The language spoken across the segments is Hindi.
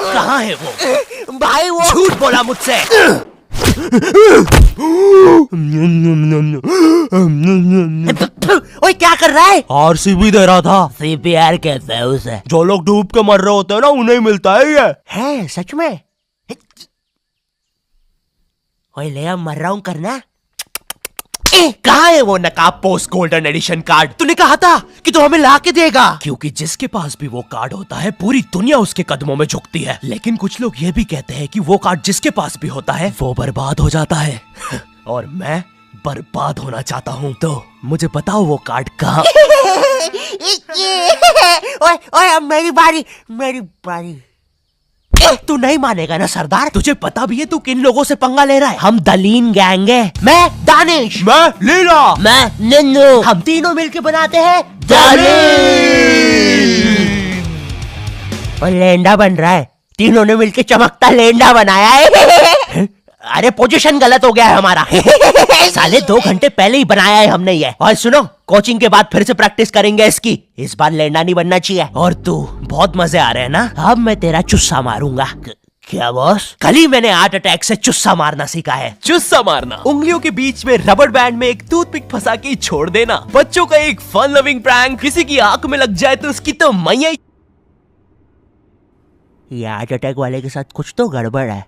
कहाँ है वो? भाई वो झूठ बोला मुझसे। ओए क्या कर रहा है? आरसीबी दे रहा था। सीपीआर कहते हैं उसे। जो लोग डूब के मर रहे होते हैं ना, उन्हें मिलता है ये। है सच में? ओए ले अब मर रहा हूँ करना। कहाँ है वो नकाब पोस्ट गोल्डन एडिशन कार्ड? तूने कहा था कि तू हमें ला के देगा। क्योंकि जिसके पास भी वो कार्ड होता है, पूरी दुनिया उसके कदमों में झुकती है। लेकिन कुछ लोग ये भी कहते हैं कि वो कार्ड जिसके पास भी होता है वो बर्बाद हो जाता है। और मैं बर्बाद होना चाहता हूँ, तो मुझे बताओ वो कार्ड कहाँ? ओए ओए अब मेरी बारी। तू नहीं मानेगा ना सरदार? तुझे पता भी है तू किन लोगों से पंगा ले रहा है? हम दलीन गैंग है। मैं दानिश, मैं लीला, मैं नन्नू, हम तीनों मिलके बनाते हैं और लेंडा बन रहा है। तीनों ने मिलके चमकता लेंडा बनाया है। अरे पोजीशन गलत हो गया है हमारा। साले 2 घंटे पहले ही बनाया है हमने ये। और सुनो, कोचिंग के बाद फिर से प्रैक्टिस करेंगे इसकी। इस बार लेंडा नहीं बनना चाहिए। और तू बहुत मजे आ रहे हैं ना? अब मैं तेरा चुस्सा मारूंगा। क्या बॉस? कल ही मैंने हार्ट अटैक से चुस्सा मारना सीखा है। चुस्सा मारना उंगलियों के बीच में रबर बैंड में एक टूथपिक फंसा के छोड़ देना। बच्चों का एक फन लविंग प्रैंक। किसी की आंख में लग जाए तो उसकी तो मैया। ये हार्ट अटैक वाले के साथ कुछ तो गड़बड़ है।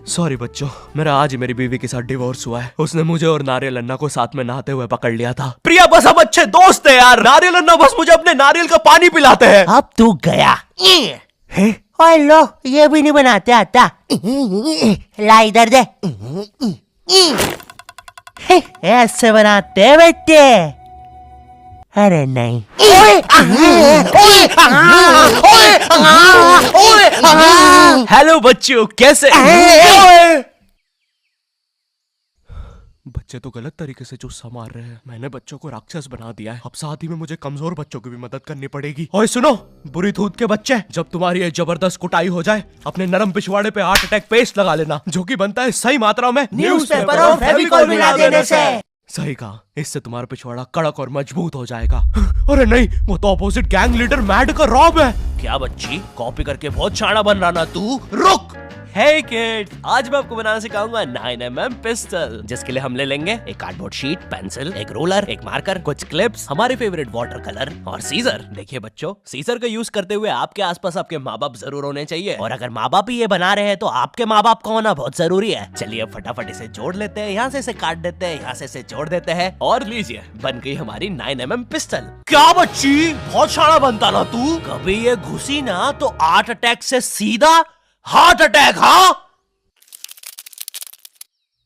सॉरी बच्चों, मेरा आज ही मेरी बीवी के साथ डिवोर्स हुआ है। उसने मुझे और नारियल अन्ना को साथ में नहाते हुए पकड़ लिया था। प्रिया बस हम अच्छे दोस्त हैं यार। नारियल अन्ना बस मुझे अपने नारियल का पानी पिलाते हैं। अब तू गया। ओए लो, ये भी नहीं बनाते आता। ला इधर दे। ऐसे बनाते हैं बेटे। अरे नहीं। हेलो बच्चों, कैसे? बच्चे तो गलत तरीके से चुस्सा मार रहे हैं। मैंने बच्चों को राक्षस बना दिया है। अब साथ ही में मुझे कमजोर बच्चों की भी मदद करनी पड़ेगी। ओए सुनो, बुरी धूत के बच्चे, जब तुम्हारी ये जबरदस्त कुटाई हो जाए, अपने नरम पिछवाड़े पे हार्ट अटैक पेस्ट लगा लेना, जो कि बनता है सही मात्रा में न्यूज़पेपर और फेविकोल मिला देने से। सही कहा, इससे तुम्हारा पिछवाड़ा कड़क और मजबूत हो जाएगा। अरे नहीं, वो तो अपोजिट गैंग लीडर मैड का रॉब है। क्या बच्ची, कॉपी करके बहुत शाना बन रहा ना तू? रुक। हे किड, आज मैं आपको बनाना सिखाऊंगा 9mm पिस्टल, जिसके लिए हम ले लेंगे एक कार्डबोर्ड शीट, पेंसिल, एक रोलर, एक मार्कर, कुछ क्लिप्स, हमारे फेवरेट वाटर कलर और सीजर। देखिए बच्चों, सीजर का यूज करते हुए आपके आसपास आपके माँ बाप जरूर होने चाहिए। और अगर माँ बाप ही ये बना रहे हैं तो आपके माँ बाप का होना बहुत जरूरी है। चलिए अब फटाफट इसे जोड़ लेते हैं। यहाँ से इसे काट देते हैं, यहाँ से इसे जोड़ देते हैं और लीजिए, बन गई हमारी 9mm पिस्टल। क्या बच्ची, बहुत शाना बनता ना तू? कभी ये घुसी ना तो हार्ट अटैक से सीधा हार्ट अटैक। हाँ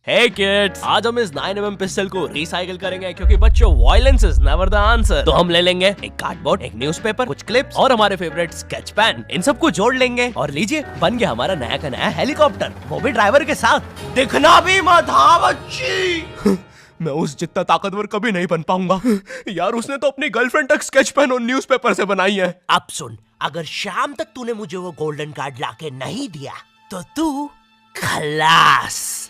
हे किड्स, आज हम इस 9mm पिस्टल को रिसाइकिल करेंगे, क्योंकि बच्चों violence is never the answer. तो हम ले लेंगे एक कार्डबोर्ड, एक न्यूज़पेपर, कुछ क्लिप्स और हमारे फेवरेट स्केच पेन। इन सबको जोड़ लेंगे और लीजिए, बन गया हमारा नया का नया हेलीकॉप्टर, वो भी ड्राइवर के साथ। दिखना भी मत। हाँ बच्ची। मैं उस जितना ताकतवर कभी नहीं बन पाऊंगा यार। उसने तो अपनी गर्लफ्रेंड तक स्केच पेन और न्यूज़पेपर से बनाई है। अब सुन, अगर शाम तक तूने मुझे वो गोल्डन कार्ड लाके नहीं दिया तो तू खलास।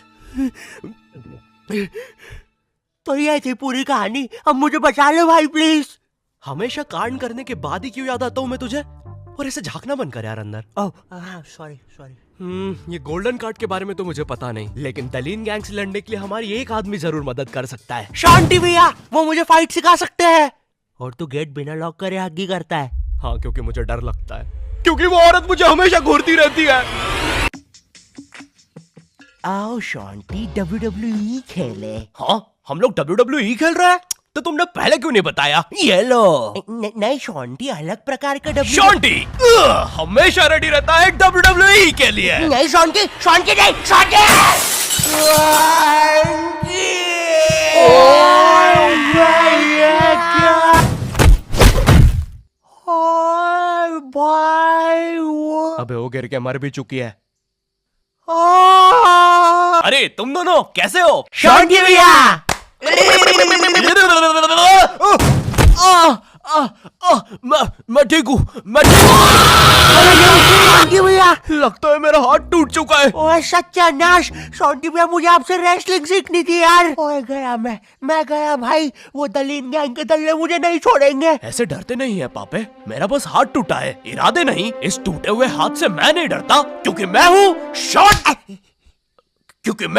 तो ये थी पूरी कहानी। अब मुझे बचा लो भाई प्लीज। हमेशा कांड करने के बाद ही क्यों याद आता हूँ मैं तुझे? और ऐसे झांकना बंद कर यार अंदर। Oh sorry. ये गोल्डन कार्ड के बारे में तो मुझे पता नहीं, लेकिन दलीन गैंग से लड़ने के लिए हमारी एक आदमी जरूर मदद कर सकता है। शांति भैया, वो मुझे फाइट सिखा सकते हैं। और तू गेट बिना लॉक करे हग्गी करता है। हाँ, क्योंकि मुझे डर लगता है, क्योंकि वो औरत मुझे हमेशा घूरती रहती है। आओ शांति, WWE खेले। हाँ, हम लोग WWE खेल रहे हैं? तो तुमने पहले क्यों नहीं बताया? ये लो। नहीं शांति, अलग प्रकार का WWE। शांति हमेशा रेडी रहता है WWE के लिए। नहीं शांति नहीं शांति। अबे वो गिर के मर भी चुकी है। अरे तुम दोनों कैसे हो? शांति भैया। मैं ठीक हूँ, मैं शॉन्टी भैया, लगता है मेरा हाथ टूट चुका है। ओए सत्यानाश, शॉन्टी भैया मुझे आपसे रेसलिंग सीखनी थी यार। ओए गया मैं गया भाई, वो दलीन गैंग के दल्ले मुझे नहीं छोड़ेंगे। ऐसे डरते नहीं है पापे, मेरा बस हाथ टूटा है, इरादे नहीं। इस टूटे हुए हाथ से मैं नहीं डरता, क्योंकि मैं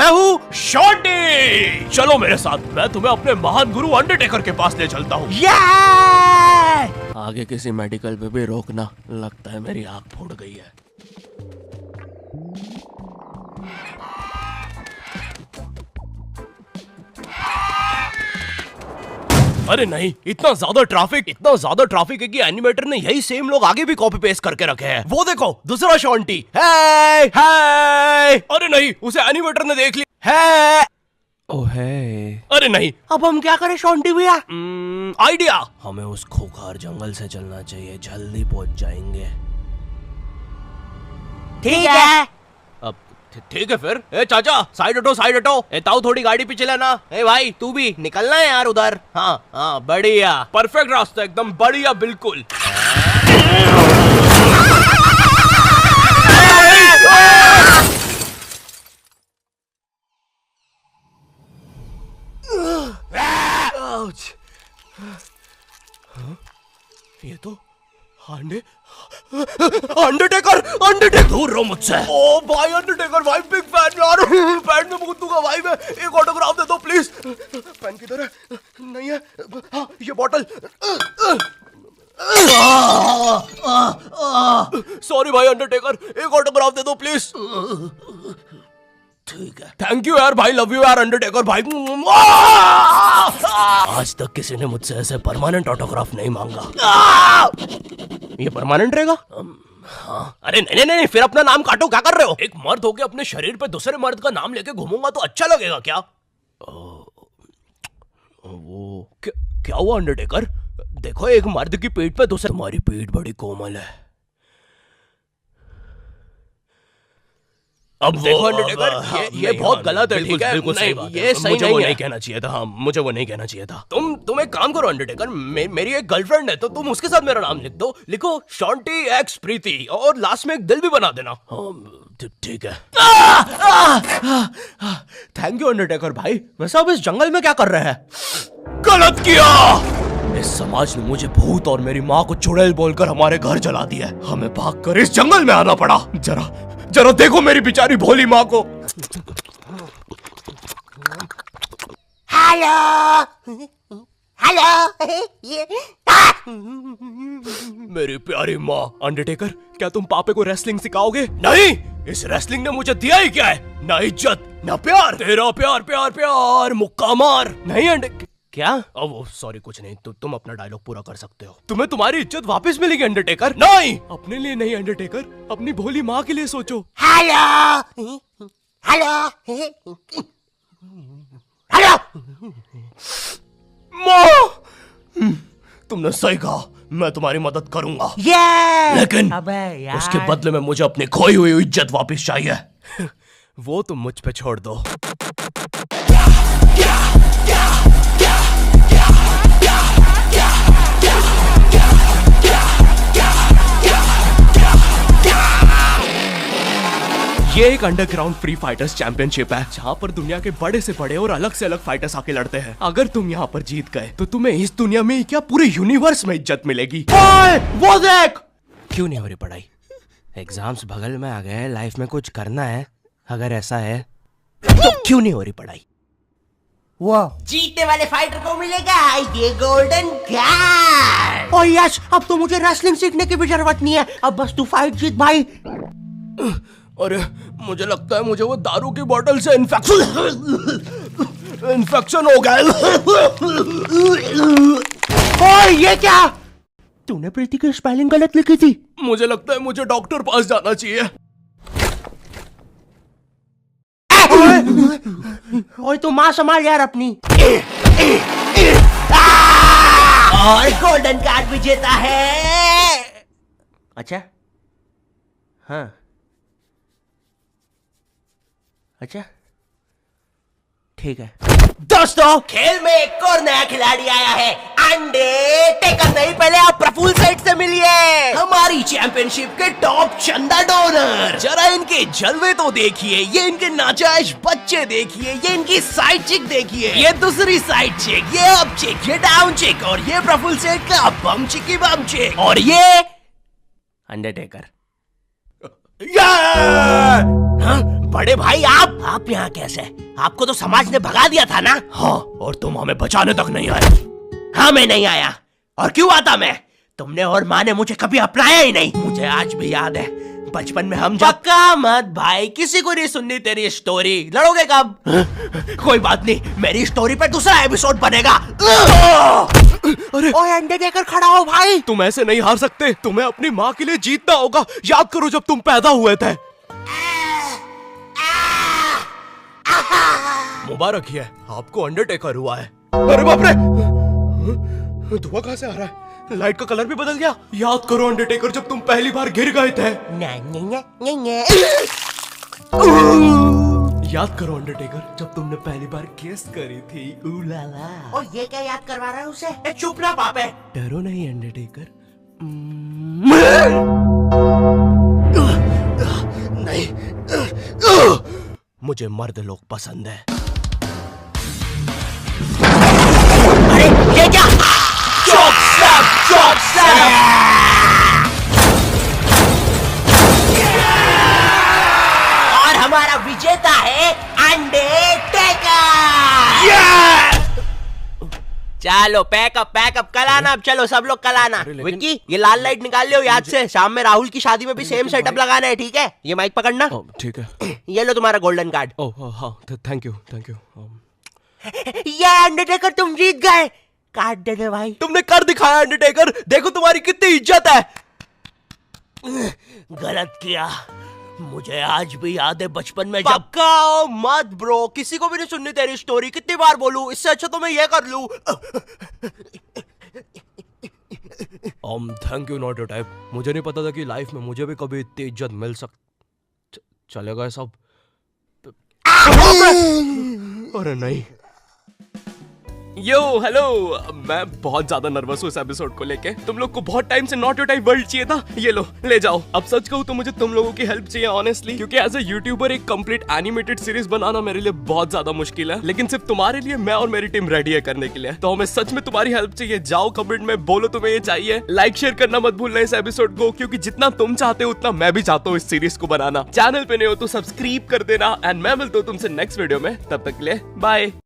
हूँ शॉन्टी। चलो मेरे साथ, मैं तुम्हें अपने महान गुरु अंडरटेकर के पास ले चलता हूँ। आगे किसी मेडिकल पे भी रोकना, लगता है मेरी आंख फूट गई है। अरे नहीं, इतना ज्यादा ट्रैफिक है कि एनिमेटर ने यही सेम लोग आगे भी कॉपी पेस्ट करके रखे हैं। वो देखो, दूसरा शॉन्टी। हे अरे नहीं, उसे एनिमेटर ने देख लिया है। ओह है, अरे नहीं, अब हम क्या करें शॉन्टी भैया? आइडिया, हमें उस खूंखार जंगल से चलना चाहिए, जल्दी पहुंच जाएंगे। ठीक है। अब ठीक है फिर। ए चाचा, साइड हटो। ए ताऊ, थोड़ी गाड़ी पीछे लेना। ए भाई, तू भी निकलना है यार उधर। हाँ, बढ़िया, परफेक्ट रास्ता, एकदम बढ़िया, बिल्कुल। ये तो अंडरटेकर दूर रहो मुझसे। ओ भाई अंडरटेकर भाई, बिग फैन यार, पैन में बहुत दूंगा भाई मैं। एक ऑटोग्राफ दे दो प्लीज। पैन किधर है? नहीं है। हाँ, ये बॉटल। सॉरी भाई अंडरटेकर, एक ऑटोग्राफ दे दो प्लीज। ठीक है, थैंक यू यार भाई, लव यू यार अंडरटेकर भाई। आज तक किसी ने मुझसे ऐसे परमानेंट ऑटोग्राफ नहीं मांगा। ये परमानेंट रहेगा? हाँ। अरे नहीं, फिर अपना नाम काटो, क्या कर रहे हो? एक मर्द होके अपने शरीर पे दूसरे मर्द का नाम लेके घूमूंगा तो अच्छा लगेगा क्या? वो क्या हुआ अंडरटेकर? देखो, एक मर्द की पीठ पे दूसरे। तुम्हारी पीठ बड़ी कोमल है। अब देखो अंडरटेकर, ये बहुत गलत है, ठीक है? बिल्कुल सही बात है। ये सही नहीं है। नहीं कहना चाहिए था। हाँ, मुझे वो नहीं कहना चाहिए था। तुम एक काम करो अंडरटेकर, मेरी एक गर्लफ्रेंड है, तो तुम उसके साथ मेरा नाम लिख दो। लिखो शॉन्टी एक्स प्रीति, और लास्ट में एक दिल भी बना देना। ठीक है। थैंक यू अंडरटेकर भाई। वैसे अब इस जंगल में क्या कर रहे हैं? गलत किया। इस समाज ने मुझे भूत और मेरी माँ को चुड़ैल बोलकर हमारे घर जला दिया। हमें भागकर इस जंगल में आना पड़ा। जरा देखो मेरी बेचारी भोली माँ को। हेलो। मेरी प्यारी माँ। अंडरटेकर, क्या तुम पापे को रेसलिंग सिखाओगे? नहीं, इस रेसलिंग ने मुझे दिया ही क्या है? ना इज्जत, ना प्यार। तेरा प्यार मुक्का मार। नहीं क्या? वो सॉरी, कुछ नहीं। तुम अपना डायलॉग पूरा कर सकते हो। तुम्हें तुम्हारी इज्जत वापस मिलेगी अंडरटेकर। नहीं, अपने लिए नहीं अंडरटेकर, अपनी भोली माँ के लिए सोचो। हेलो। माँ, तुमने सही कहा, मैं तुम्हारी मदद करूंगा। लेकिन उसके बदले में मुझे अपनी खोई हुई इज्जत वापस चाहिए। वो तुम मुझ पे छोड़ दो। ये एक अंडरग्राउंड फ्री फाइटर्स चैंपियनशिप है, जहाँ पर दुनिया के बड़े से बड़े और अलग से अलग फाइटर्स आके लड़ते हैं। अगर तुम यहाँ पर जीत गए तो तुम्हें इस दुनिया में क्या, पूरे यूनिवर्स में इज्जत मिलेगी। वो देख। क्यों नहीं हो रही पढ़ाई? एग्जाम्स बगल में आ गए, लाइफ में कुछ करना है। अगर ऐसा है तो क्यों नहीं हो रही पढ़ाई? वो जीतने वाले फाइटर को मिलेगा ये गोल्डन कार्ड। ओह यस, अब तो मुझे रेसलिंग सीखने की भी जरूरत नहीं है। अब बस तू फाइट जीत भाई। अरे मुझे लगता है मुझे वो दारू की बोतल से इन्फेक्शन हो गया। ओए ये क्या? तूने प्रीति की स्पेलिंग गलत लिखी थी। मुझे लगता है मुझे डॉक्टर पास जाना चाहिए। ओए तू माँ संभाल यार अपनी। और गोल्डन कार्ड विजेता है। अच्छा, हाँ, अच्छा, ठीक है। दोस्तों, खेल में एक और नया खिलाड़ी आया है। अंडरटेकर नहीं, भाई पहले आप प्रफुल्ल सेठ से मिलिए, हमारी चैंपियनशिप के टॉप चंदा डोनर। जरा इनके जलवे तो देखिए, ये इनके नाजायज बच्चे देखिए, ये इनकी साइड चिक देखिए, ये दूसरी साइड चिक, ये अप चिक, ये डाउन चिक, और ये प्रफुल्ल सेठ का बम चिकी बम चिक, और ये अंडरटेकर। हाँ? बड़े भाई आप यहाँ कैसे? आपको तो समाज ने भगा दिया था ना? हाँ, और तुम हमें बचाने तक नहीं आए। हाँ, मैं नहीं आया। और क्यों आता मैं? तुमने और माँ ने मुझे कभी अपनाया ही नहीं। मुझे आज भी याद है, बचपन में हम पक्का मत भाई, किसी को नहीं सुननी तेरी स्टोरी। लड़ोगे कब? कोई बात नहीं, मेरी स्टोरी पर दूसरा एपिसोड बनेगा। अरे ओए अंडरटेकर खड़ा हो भाई। तुम ऐसे नहीं हार सकते, तुम्हें अपनी माँ के लिए जीतना होगा। याद करो जब तुम पैदा हुए थे। मुबारक है, आपको अंडरटेकर हुआ है। अरे बाप रे, धुआं कहां से आ रहा है? लाइट का कलर भी बदल गया। याद करो अंडरटेकर, जब तुम पहली बार गिर गए थे। याद करो अंडरटेकर, जब तुमने पहली बार किस करी थी। उलाला। और ये क्या याद करवा रहा है उसे? चुप ना पापे। डरो नहीं अंडरटेकर। नहीं, मुझे मर्द लोग पसंद है। अरे ये क्या? चौक और हमारा विजेता है अंडरटेकर। चलो पैकअप कल आना। अब चलो सब लोग कल आना। विक्की, ये लाल लाइट निकाल लियो याद से। शाम में राहुल की शादी में भी सेम सेटअप लगाना है, ठीक है? ये माइक पकड़ना। ठीक है। ये लो तुम्हारा गोल्डन कार्ड। ओह हाँ, थैंक यू। ये अंडरटेकर तुम जीत गए। कार्ड दे दे भाई। तुमने कर दिखाया अंडरटेकर, देखो तुम्हारी कितनी इज्जत है। गलत किया, मुझे आज भी याद है बचपन में जब। पक्का मत ब्रो, किसी को भी नहीं सुननी तेरी स्टोरी। कितनी बार बोलूं? इससे अच्छा तो मैं ये कर लूं। Thank you not your type. मुझे नहीं पता था कि लाइफ में मुझे भी कभी इतनी इज्जत मिल चलेगा सब। अरे नहीं। यो हेलो, मैं बहुत ज्यादा नर्वस हूँ इस एपिसोड को लेके। तुम लोग को बहुत टाइम से नॉट योर टाइप वर्ल्ड चाहिए था। ये लो, ले जाओ। अब सच कहूँ तो मुझे तुम लोगों की हेल्प चाहिए ऑनेस्टली, क्योंकि एज ए यूट्यूबर एक कंप्लीट एनिमेटेड सीरीज बनाना मेरे लिए बहुत ज्यादा मुश्किल है। लेकिन सिर्फ तुम्हारे लिए मैं और मेरी टीम रेडी है करने के लिए। तो हमें सच में तुम्हारी हेल्प चाहिए। जाओ कमेंट में बोलो तुम्हें ये चाहिए। लाइक शेयर करना मत भूलना इस एपिसोड को, क्योंकि जितना तुम चाहते हो उतना मैं भी चाहता हूँ इस सीरीज को बनाना। चैनल पे नहीं हो तो सब्सक्राइब कर देना। एंड मैं मिलता हूँ तुमसे नेक्स्ट वीडियो में। तब तक के लिए बाय।